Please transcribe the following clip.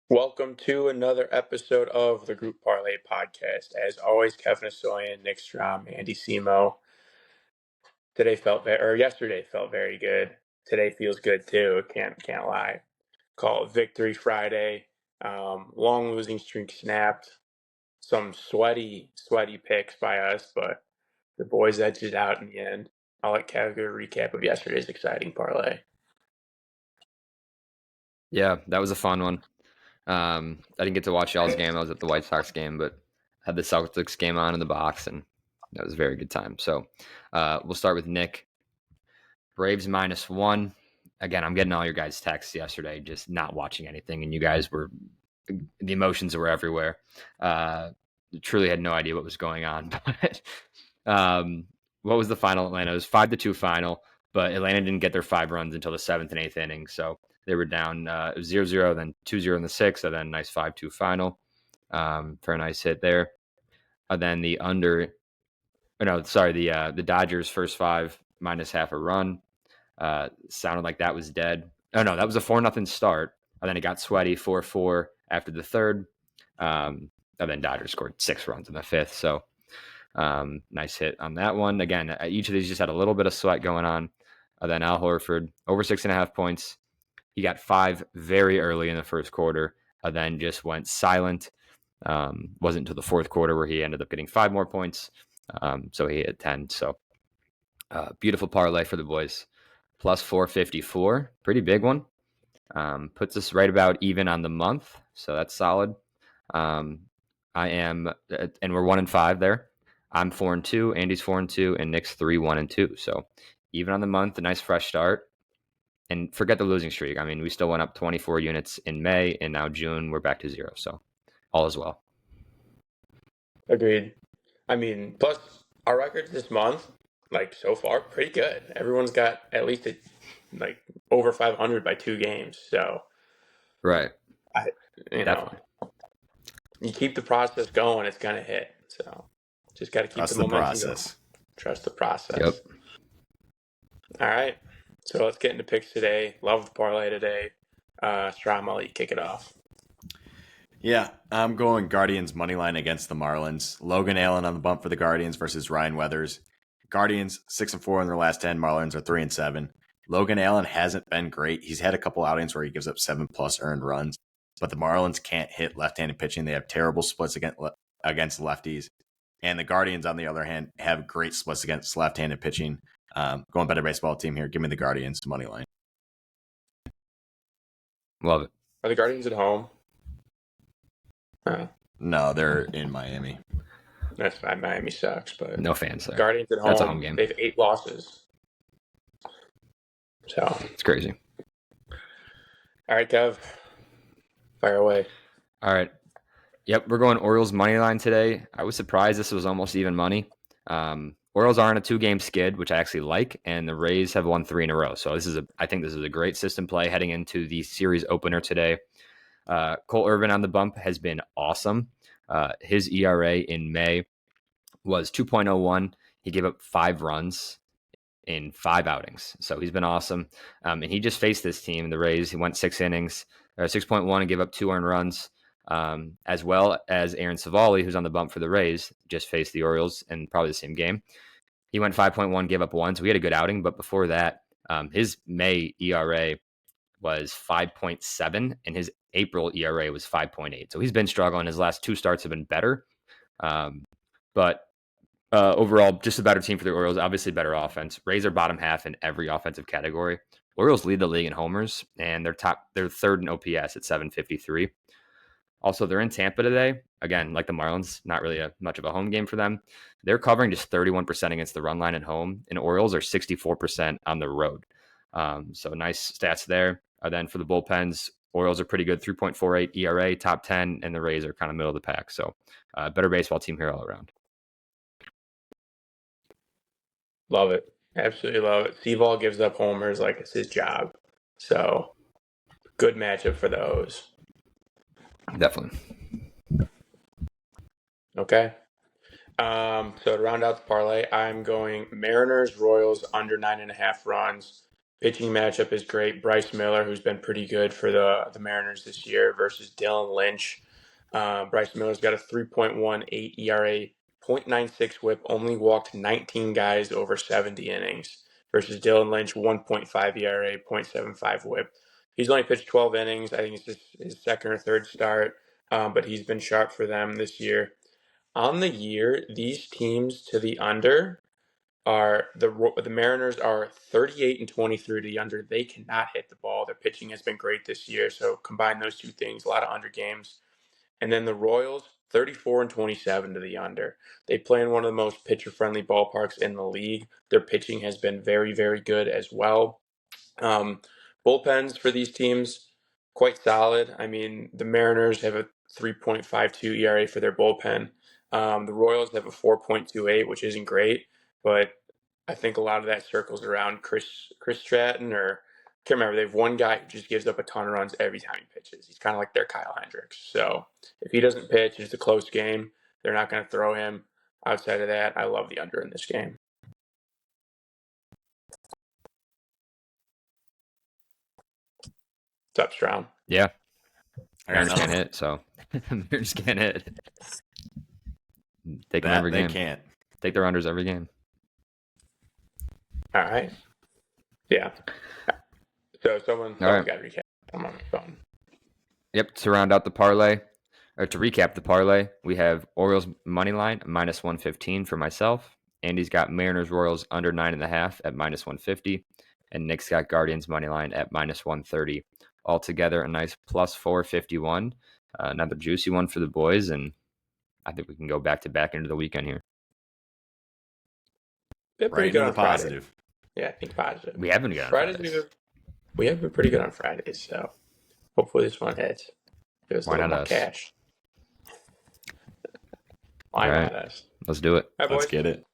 Welcome to another episode of the Group Parlay podcast. As always, Kevin Asoyan, Nick Strom, Andy Semo. Yesterday felt very good. Today feels good too. Can't lie. Call it Victory Friday. Long losing streak snapped. Some sweaty picks by us, but the boys edged it out in the end. I'll let Kev give a recap of yesterday's exciting parlay. Yeah, that was a fun one. I didn't get to watch y'all's game. I was at the White Sox game, but had the Celtics game on in the box, and that was a very good time. So we'll start with Nick. Braves -1. Again, I'm getting all your guys' texts yesterday, just not watching anything, and you guys were the emotions were everywhere. Truly had no idea what was going on. But what was the final, Atlanta? It was 5-2 final, but Atlanta didn't get their 5 runs until the 7th and 8th inning. So they were down 0-0, then 2-0 in the 6th, and then nice 5-2 final for a nice hit there. And then the Dodgers first 5 minus half a run. Sounded like that was dead. Oh, no, that was a 4-0 start. And then it got sweaty 4-4 after the third. And then Dodgers scored 6 runs in the 5th. So nice hit on that one. Again, each of these just had a little bit of sweat going on. Then Al Horford, over 6.5 points. He got 5 very early in the first quarter, then just went silent. Wasn't until the fourth quarter where he ended up getting 5 more points. So he hit 10. So beautiful parlay for the boys. Plus 454, pretty big one. Puts us right about even on the month, so that's solid. And we're 1-5 there. I'm 4-2, Andy's 4-2, and Nick's 3-1-2. So even on the month, a nice fresh start. And forget the losing streak. I mean, we still went up 24 units in May, and now June we're back to 0. So all is well. Agreed. I mean, plus our records this month, so far, pretty good. Everyone's got at least over 500 by 2 games. So, right, definitely. You keep the process going, it's gonna hit. So, just got to keep the momentum going. Trust the process. Yep. All right. So let's get into picks today. Love the parlay today. Strom, I'll let you kick it off. Yeah, I'm going Guardians moneyline against the Marlins. Logan Allen on the bump for the Guardians versus Ryan Weathers. Guardians 6-4 in their last 10. Marlins are 3-7. Logan Allen hasn't been great. He's had a couple outings where he gives up 7+ earned runs, but the Marlins can't hit left-handed pitching. They have terrible splits against lefties, and the Guardians, on the other hand, have great splits against left-handed pitching. Going better baseball team here. Give me the Guardians moneyline. Love it. Are the Guardians at home? No, they're in Miami. That's fine. Miami sucks, but no fans there. Guardians at home. That's a home game. They have 8 losses. So it's crazy. All right, Kev, fire away. All right. Yep, we're going Orioles money line today. I was surprised this was almost even money. Orioles are on a 2-game skid, which I actually like, and the Rays have won 3 in a row. So I think this is a great system play heading into the series opener today. Cole Irvin on the bump has been awesome. His ERA in May was 2.01. He gave up 5 runs in 5 outings. So he's been awesome. And he just faced this team, the Rays. He went 6 innings, 6.1, and gave up 2 earned runs, as well as Aaron Savali, who's on the bump for the Rays, just faced the Orioles in probably the same game. He went 5.1, gave up 1. So he had a good outing. But before that, his May ERA was 5.7, and his April ERA was 5.8. So he's been struggling. His last 2 starts have been better. But overall, just a better team for the Orioles. Obviously, better offense. Rays are bottom half in every offensive category. Orioles lead the league in homers, and they're third in OPS at 753. Also, they're in Tampa today. Again, like the Marlins, not really much of a home game for them. They're covering just 31% against the run line at home, and Orioles are 64% on the road. So nice stats there. Then for the bullpens, Orioles are pretty good, 3.48 ERA, top 10, and the Rays are kind of middle of the pack. So better baseball team here all around. Love it. Absolutely love it. Seaball gives up homers like it's his job. So good matchup for those. Definitely. Okay. So to round out the parlay, I'm going Mariners, Royals under 9.5 runs. Pitching matchup is great. Bryce Miller, who's been pretty good for the Mariners this year, versus Dylan Lynch. Bryce Miller's got a 3.18 ERA, 0.96 whip, only walked 19 guys over 70 innings, versus Dylan Lynch, 1.5 ERA, 0.75 whip. He's only pitched 12 innings. I think it's just his second or third start, but he's been sharp for them this year. On the year, these teams to the under are the Mariners are 38 and 23 to the under. They cannot hit the ball. Their pitching has been great this year. So combine those two things, a lot of under games. And then the Royals, 34 and 27 to the under. They play in one of the most pitcher-friendly ballparks in the league. Their pitching has been very, very good as well. Bullpens for these teams, quite solid. I mean, the Mariners have a 3.52 ERA for their bullpen. The Royals have a 4.28, which isn't great, but I think a lot of that circles around Chris Stratton, or I can't remember. They have one guy who just gives up a ton of runs every time he pitches. He's kind of like their Kyle Hendricks. So if he doesn't pitch, it's a close game. They're not going to throw him. Outside of that, I love the under in this game. What's up, Stroud? Yeah. I got Mariners can't nothing. hit, so Mariners can't hit. Take them That every they game. can't. Take their unders every game. All right. Yeah. So someone's right. got to recap. I'm on my phone. Yep. To round out the parlay, or to recap the parlay, we have Orioles money line minus 115 for myself. Andy's got Mariners Royals under 9.5 at minus 150, and Nick's got Guardians money line at minus 130. Altogether, a nice plus 451. Another juicy one for the boys, and I think we can go back to back into the weekend here. Been pretty Right good into on the Friday. positive. Yeah, I think positive. We have been good on Fridays. Fridays. We have been pretty good on Fridays, so hopefully this one hits. Give us a Why little not more us? cash. Why All not right. us? Let's do it. All right, Let's boys. get it.